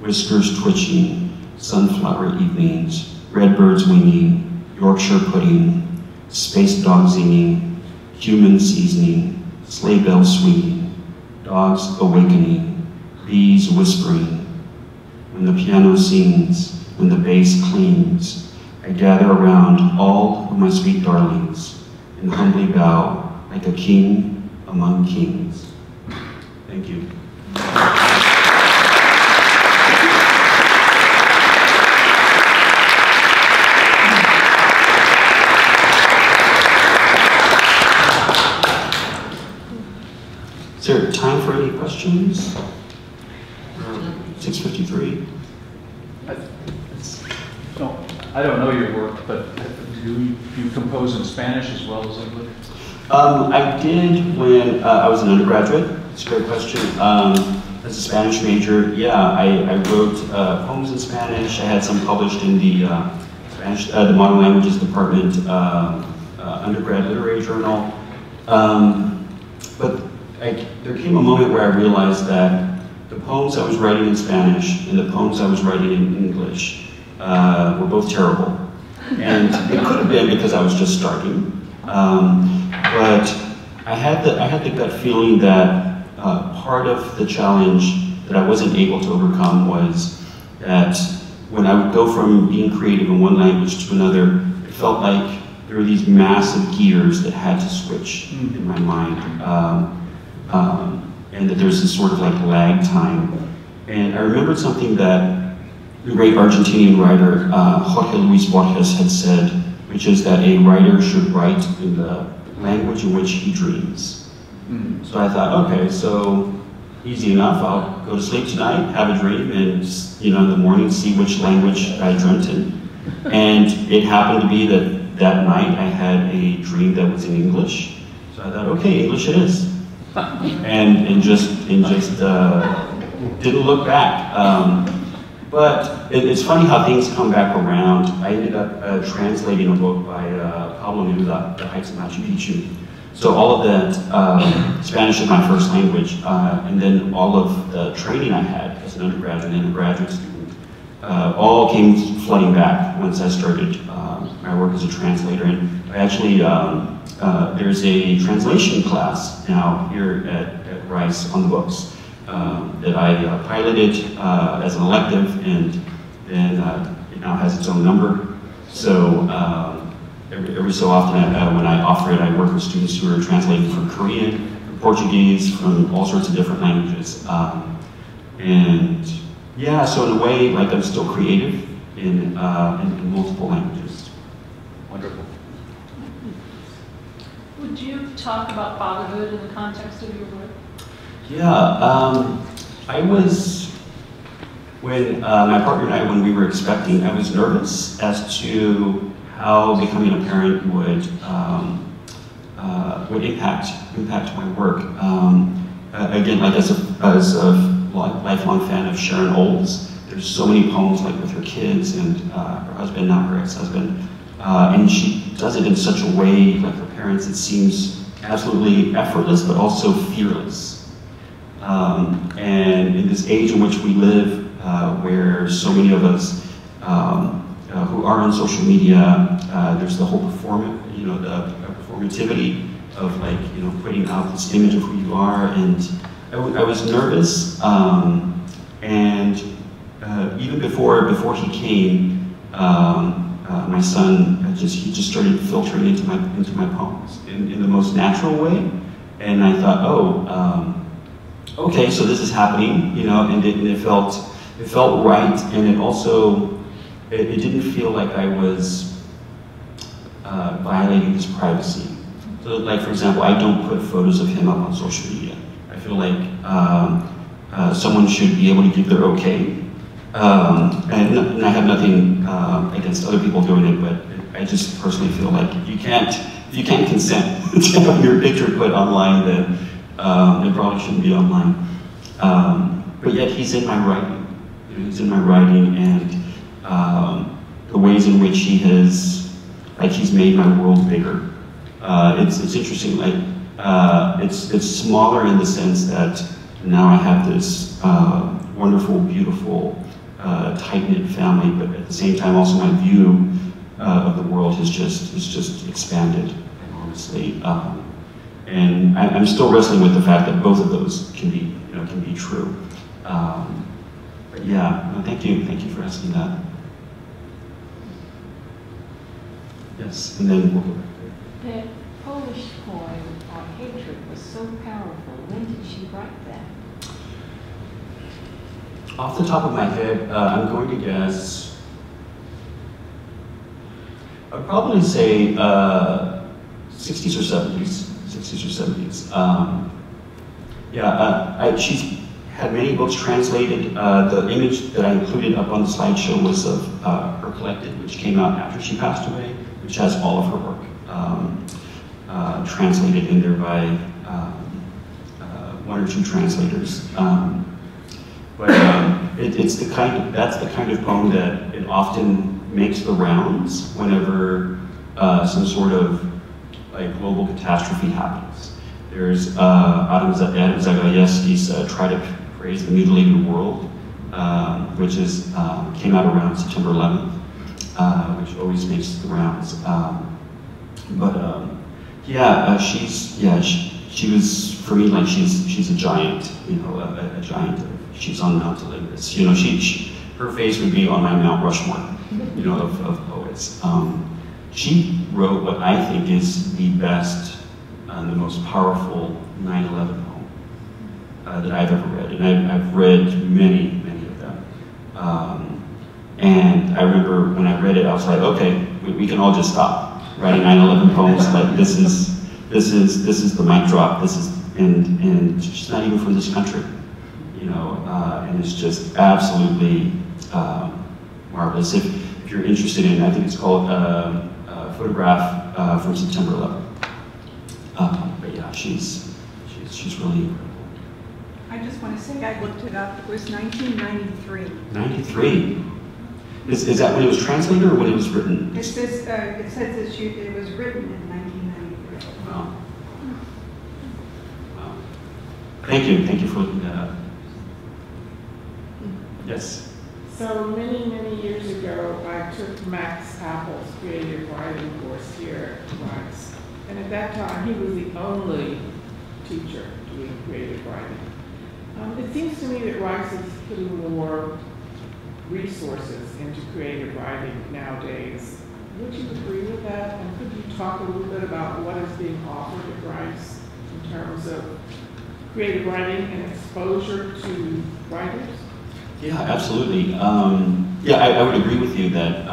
Whiskers twitching, sunflower evenings, redbirds winging, Yorkshire pudding, space dog singing, human seasoning, sleigh bells swinging, dogs awakening, bees whispering. When the piano sings, when the bass clings, I gather around all of my sweet darlings and humbly bow like a king among kings. Thank you. Is there time for any questions? 6:53. I don't know your work, but do you compose in Spanish as well as English? I did when I was an undergraduate. It's a great question. As a Spanish major, yeah, I wrote poems in Spanish. I had some published in the the Modern Languages Department undergrad literary journal. But there came a moment where I realized that the poems I was writing in Spanish and the poems I was writing in English were both terrible. And it could have been because I was just starting. But I had the gut feeling that part of the challenge that I wasn't able to overcome was that when I would go from being creative in one language to another, it felt like there were these massive gears that had to switch in my mind. And that there's this sort of like lag time. And I remembered something that the great Argentinian writer Jorge Luis Borges had said, which is that a writer should write in the language in which he dreams. So I thought, okay, so easy enough. I'll go to sleep tonight, have a dream, and in the morning see which language I dreamt in. And it happened to be that that night I had a dream that was in English. So I thought, okay, English it is. And just didn't look back. But it's funny how things come back around. I ended up translating a book by Pablo Neruda, The Heights of Macchu Picchu. So all of that, Spanish is my first language, and then all of the training I had as an undergraduate and a graduate student, all came flooding back once I started my work as a translator. And I actually, there's a translation class now here at Rice on the books that I piloted as an elective, and then it now has its own number. So every so often when I offer it, I work with students who are translating from Korean, from Portuguese, from all sorts of different languages. And yeah, so in a way, like I'm still creative in multiple languages. Wonderful. Would you talk about fatherhood in the context of your work? Yeah, I was, when my partner and I, when we were expecting, I was nervous as to how becoming a parent would impact my work. Again, like as a lifelong fan of Sharon Olds, there's so many poems like with her kids and her husband, now her ex-husband, and she does it in such a way, like her parents, it seems absolutely effortless, but also fearless. And in this age in which we live, where so many of us who are on social media, there's the whole the performativity of like, putting out this image of who you are. And I was nervous, and even before he came, my son he just started filtering into my poems in the most natural way, and I thought, oh, okay, so this is happening, you know, and it felt right, and it also it didn't feel like I was violating his privacy. So, like, for example, I don't put photos of him up on social media. I feel like someone should be able to give their okay. And I have nothing against other people doing it, but I just personally feel like if you can't consent to have your picture put online, then it probably shouldn't be online. But yet he's in my writing. You know, he's in my writing, and the ways in which he's made my world bigger. It's interesting. Like it's smaller in the sense that now I have this wonderful, beautiful, tight-knit family, but at the same time, also my view of the world has just expanded enormously. And I'm still wrestling with the fact that both of those can be true. But yeah, no, thank you for asking that. Yes, and then we'll go back there. The Polish poem on hatred was so powerful. When did she write that? Off the top of my head, I'm going to guess, I'd probably say 60s or 70s. 60s or 70s. She's had many books translated. The image that I included up on the slideshow was of her collected, which came out after she passed away, which has all of her work translated in there by one or two translators. But that's the kind of poem that it often makes the rounds whenever some sort of like global catastrophe happens. There's Adam Zagajewski's Try to Praise the Mutilated World, which came out around September 11th, which always makes the rounds. She was, for me, like she's a giant, you know, a giant. She's on Mount Olympus. You know, her face would be on my Mount Rushmore, you know, of poets. She wrote what I think is the best and the most powerful 9/11 poem that I've ever read, and I've read many of them. And I remember when I read it, I was like, okay, we can all just stop writing 9/11 poems. Like this is the mic drop. And she's not even from this country, you know, and it's just absolutely marvelous. If you're interested in, I think it's called Photograph from September 11th. But yeah, she's really incredible. I just want to say I looked it up. It was 1993. 93. Is that when it was translated or when it was written? It says it was written in 1993. Wow. Wow. Thank you for looking that up. Yes. So many years ago, I took Max Appel's creative writing course here at Rice. And at that time, he was the only teacher doing creative writing. It seems to me that Rice is putting more resources into creative writing nowadays. Would you agree with that? And could you talk a little bit about what is being offered at Rice in terms of creative writing and exposure to writers? Yeah, absolutely. I would agree with you that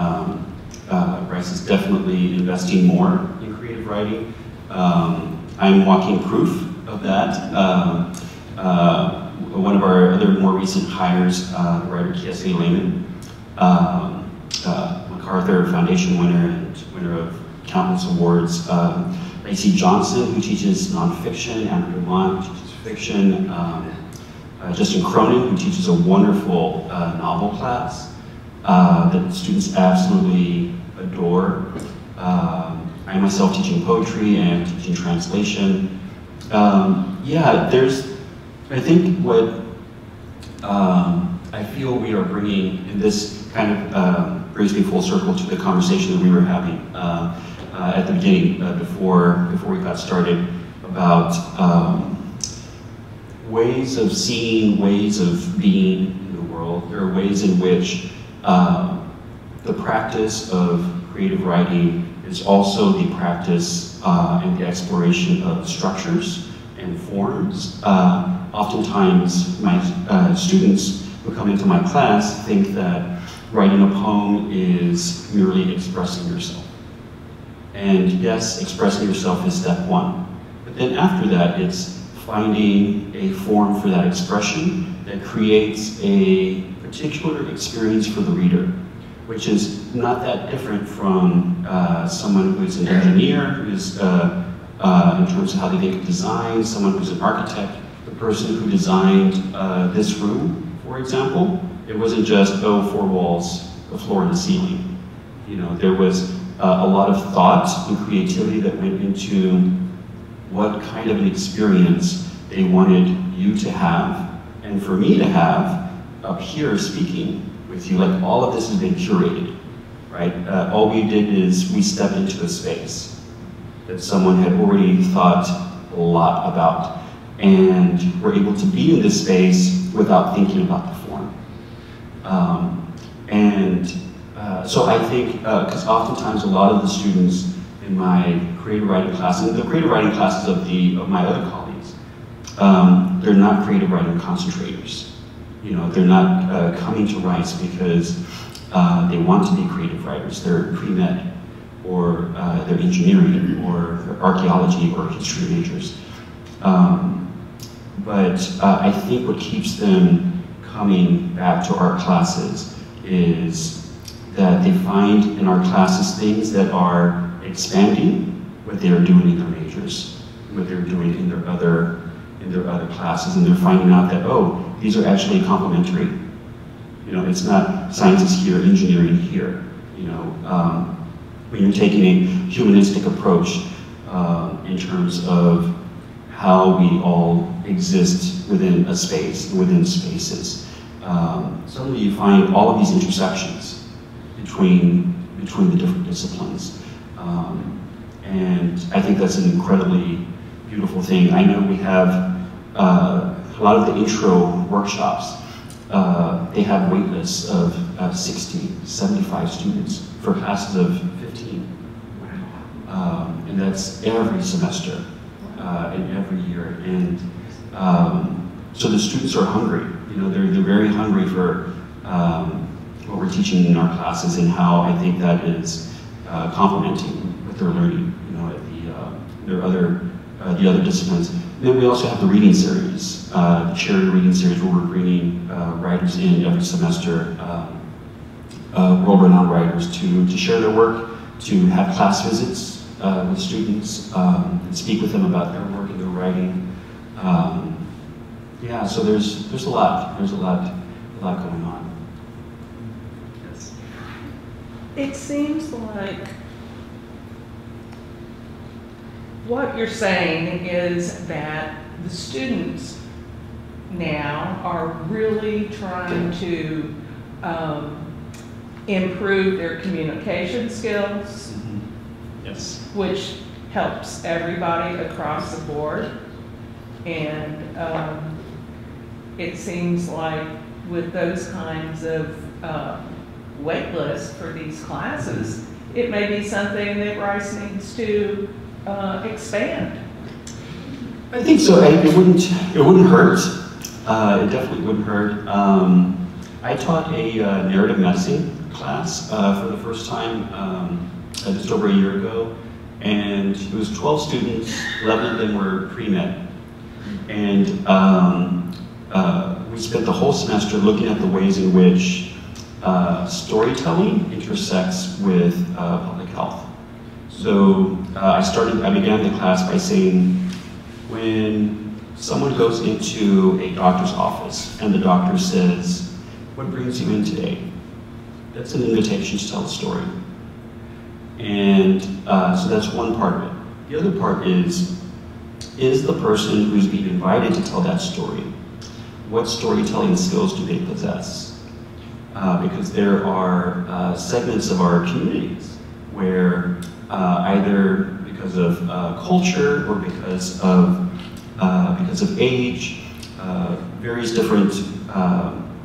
Rice is definitely investing more in creative writing. I'm walking proof of that. One of our other more recent hires, the writer Kiese Lehman, MacArthur Foundation winner and winner of countless awards. Lacey Johnson, who teaches nonfiction, Amber Dumont, who teaches fiction. Justin Cronin, who teaches a wonderful novel class that students absolutely adore. I myself teaching poetry and teaching translation. I think what I feel we are bringing, and this kind of brings me full circle to the conversation that we were having at the beginning before we got started about ways of seeing, ways of being in the world. There are ways in which the practice of creative writing is also the practice and the exploration of structures and forms. Oftentimes, my students who come into my class think that writing a poem is merely expressing yourself. And yes, expressing yourself is step one. But then after that, it's finding a form for that expression that creates a particular experience for the reader, which is not that different from someone who's an engineer, who's in terms of how they think of design, someone who's an architect, the person who designed this room, for example. It wasn't just, oh, 4 walls, a floor and a ceiling. You know, there was a lot of thought and creativity that went into what kind of an experience they wanted you to have, and for me to have up here speaking with you. Like, all of this has been curated, right? All we did is we stepped into a space that someone had already thought a lot about, and we're able to be in this space without thinking about the form. So I think, because oftentimes a lot of the students in my creative writing class, and the creative writing classes of my other colleagues, they're not creative writing concentrators. You know, they're not coming to Rice because they want to be creative writers. They're pre-med, or they're engineering, or they're archaeology or history majors. But I think what keeps them coming back to our classes is that they find in our classes things that are expanding what they are doing in their majors, what they're doing in their other classes, and they're finding out that, oh, these are actually complementary. You know, it's not sciences here, engineering here. You know, when you're taking a humanistic approach in terms of how we all exist within a space, within spaces, suddenly you find all of these intersections between the different disciplines. And I think that's an incredibly beautiful thing. I know we have a lot of the intro workshops, they have wait lists of 60, 75 students for classes of 15. And that's every semester and every year. And so the students are hungry. You know, they're very hungry for what we're teaching in our classes, and how I think that is complementing what they're learning, you know, at the other disciplines. And then we also have the reading series, the charity reading series, where we're bringing writers in every semester, world-renowned writers, to share their work, to have class visits with students, and speak with them about their work and their writing. Yeah, so there's a lot going on. Yes. It seems like what you're saying is that the students now are really trying to improve their communication skills, Mm-hmm. Yes. which helps everybody across the board. And it seems like with those kinds of wait lists for these classes, it may be something that Rice needs to expand. I think so. It wouldn't hurt. It definitely wouldn't hurt. I taught a narrative medicine class for the first time just over a year ago, and it was 12 students. 11 of them were pre-med, and we spent the whole semester looking at the ways in which storytelling intersects with public health. So I began the class by saying, when someone goes into a doctor's office and the doctor says, "What brings you in today?" That's an invitation to tell a story. And so that's one part of it. The other part is the person who's being invited to tell that story, what storytelling skills do they possess? Because there are segments of our communities where either because of culture or because of age, various different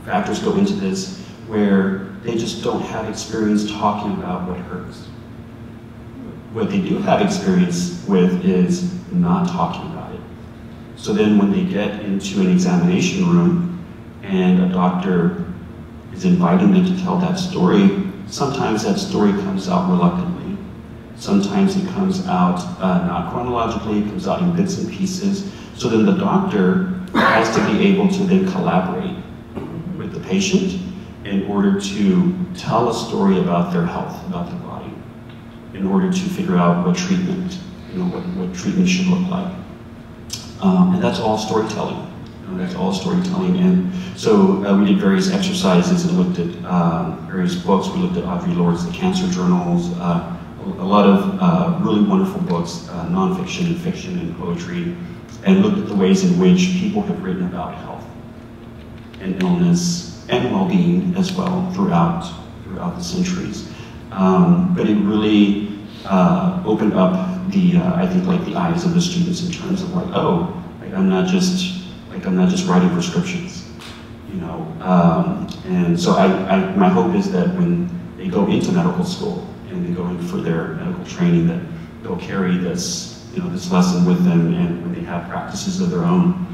factors go into this, where they just don't have experience talking about what hurts. What they do have experience with is not talking about it. So then when they get into an examination room and a doctor is inviting them to tell that story, sometimes that story comes out reluctantly. Sometimes it comes out not chronologically, it comes out in bits and pieces. So then the doctor has to be able to then collaborate with the patient in order to tell a story about their health, about their body, in order to figure out what treatment, what treatment should look like. And that's all storytelling. That's all storytelling. And so we did various exercises and looked at various books. We looked at Audre Lorde's The Cancer Journals, a lot of really wonderful books, nonfiction and fiction and poetry, and looked at the ways in which people have written about health and illness and well-being as well throughout the centuries. But it really opened up I think like the eyes of the students in terms of like, oh, like I'm not just writing prescriptions, and so my hope is that when they go into medical school and they go in for their medical training, that they'll carry this, this lesson with them, and when they have practices of their own,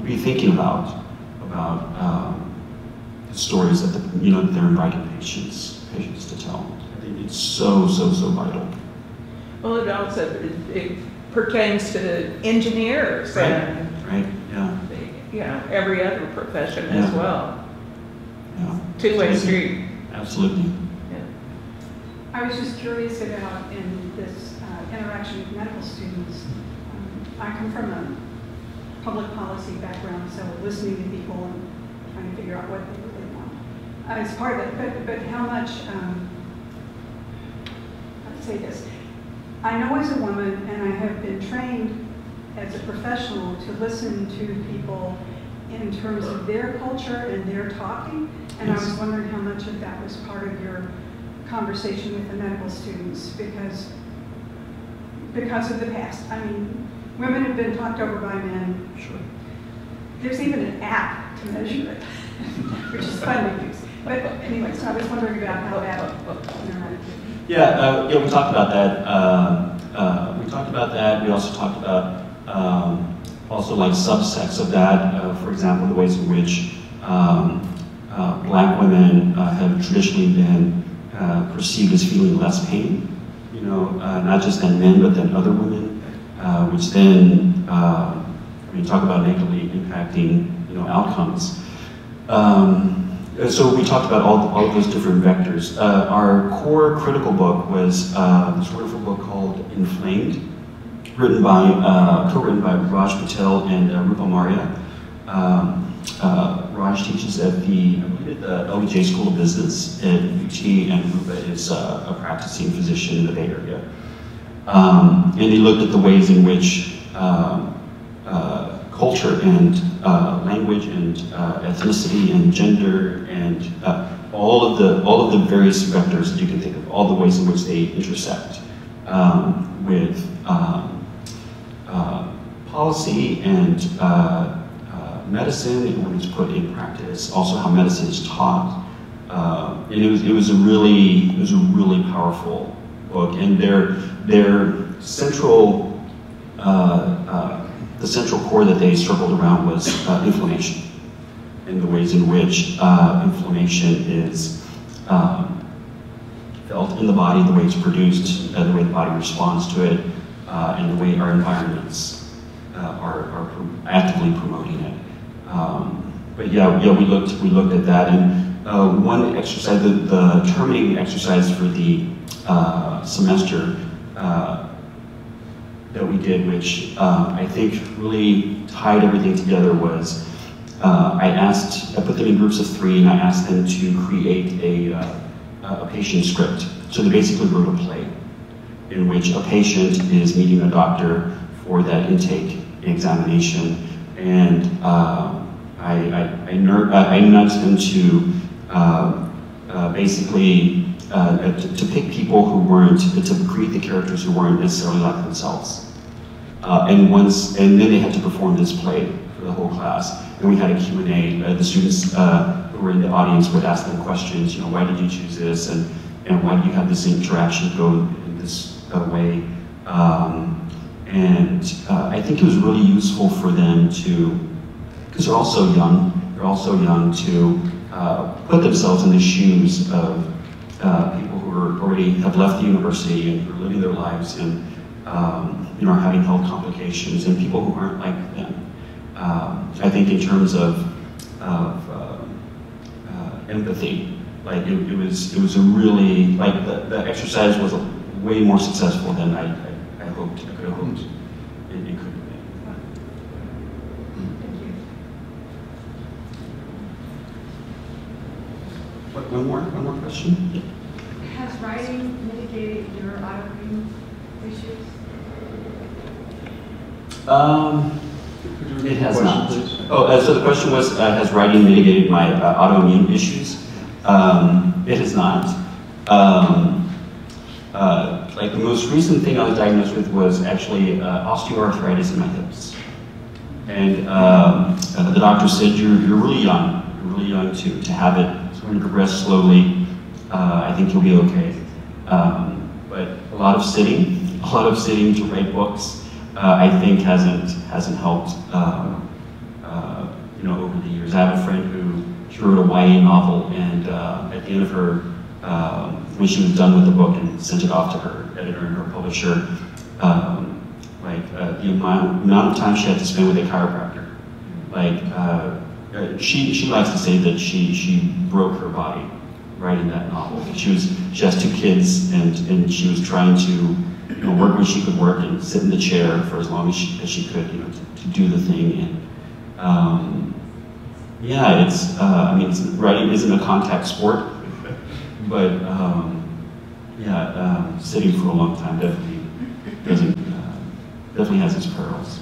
be thinking about the stories that that they're inviting patients to tell. I think it's so vital. Well, it also it pertains to engineers and every other profession as well. Yeah. Two-way street. Absolutely. I was just curious about in this interaction with medical students. I come from a public policy background, so listening to people and trying to figure out what they really want is part of it. But how much? Let's say this. I know as a woman, and I have been trained as a professional to listen to people in terms of their culture and their talking, and I was wondering how much of that was part of your conversation with the medical students, because of the past. I mean, women have been talked over by men. Sure. There's even an app to measure it, which is fun to use. But anyway, so I was wondering about how that interacted. Yeah, we talked about that. We also talked about also like subsects of that. For example, the ways in which Black women have traditionally been perceived as feeling less pain. Not just than men, but than other women, which then talk about negatively impacting outcomes. So we talked about all of those different vectors. Our core critical book was this wonderful book called Inflamed, co-written by Raj Patel and Rupa Maria. Raj teaches at the LBJ School of Business at UT, and Rupa is a practicing physician in the Bay Area. And he looked at the ways in which culture and language and ethnicity and gender and all of the various vectors that you can think of, all the ways in which they intersect with policy and medicine in order to put in practice, also how medicine is taught. And it was a really powerful book, and their central the central core that they circled around was inflammation, and the ways in which inflammation is felt in the body, the way it's produced, the way the body responds to it, and the way our environments are actively promoting it. But we looked at that, and one exercise, the terminating exercise for the semester that we did, which I think really tied everything together, was I put them in groups of 3, and I asked them to create a patient script. So they basically wrote a play in which a patient is meeting a doctor for that intake examination, and I nudged them to basically to pick people who weren't, to create the characters who weren't necessarily like themselves. And then they had to perform this play for the whole class. And we had a Q&A. The students who were in the audience would ask them questions, why did you choose this, and why do you have this interaction go in this way? I think it was really useful for them to, because they're all so young to put themselves in the shoes of people who already have left the university and who are living their lives and are having health complications, and people who aren't like them. I think in terms of empathy, like it was a really, like the exercise was way more successful than I hoped. I could have hoped it could have been. Thank you. One more question? Has writing mitigated your autoimmune issues? It has not. Oh, so the question was, has writing mitigated my autoimmune issues? It has not. Like the most recent thing I was diagnosed with was actually osteoarthritis in my hips. And the doctor said, you're really young. You're really young to have it. It's going to progress slowly. I think you'll be okay. But a lot of sitting to write books, I think hasn't helped. Over the years, I have a friend who wrote a YA novel, and at the end of her, when she was done with the book and sent it off to her editor and her publisher, the amount of time she had to spend with a chiropractor, she likes to say that she broke her body writing that novel. She has 2 kids, and she was trying to work when she could work and sit in the chair for as long as she could, to do the thing. And writing isn't a contact sport, but sitting for a long time definitely has its perils.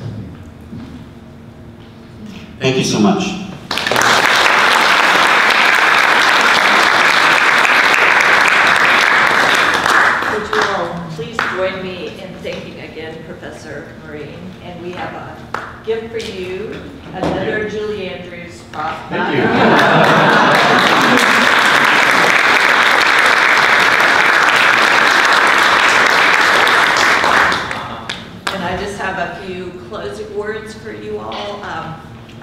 Thank you so much. Would you all please join me in thanking again Professor Morin, and we have a gift for you, another Julie Andrews prop. Thank you. And I just have a few closing words for you all.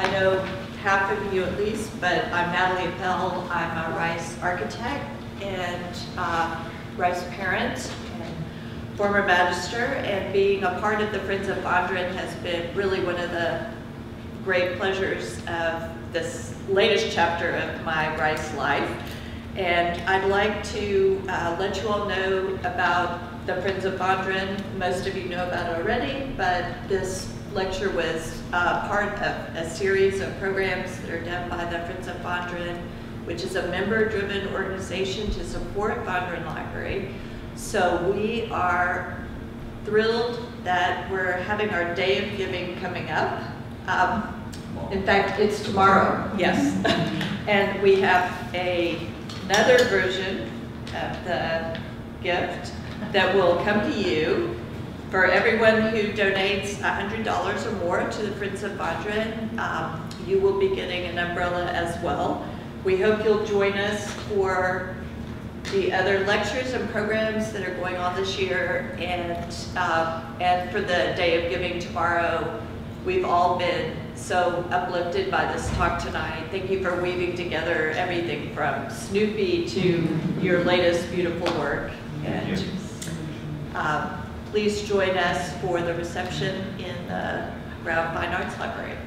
I know half of you at least, but I'm Natalye Appel. I'm a Rice architect and Rice parent and former magister, and being a part of the Friends of Fondren has been really one of the great pleasures of this latest chapter of my Rice life. And I'd like to let you all know about the Friends of Fondren. Most of you know about it already, but this lecture was part of a series of programs that are done by the Friends of Fondren, which is a member-driven organization to support Fondren Library. So we are thrilled that we're having our Day of Giving coming up. In fact, it's tomorrow, yes. And we have another version of the gift that will come to you for everyone who donates $100 or more to the Friends of Fondren. You will be getting an umbrella as well. We hope you'll join us for the other lectures and programs that are going on this year, and for the Day of Giving tomorrow. We've all been so uplifted by this talk tonight. Thank you for weaving together everything from Snoopy to your latest beautiful work. And please join us for the reception in the Brown Fine Arts Library.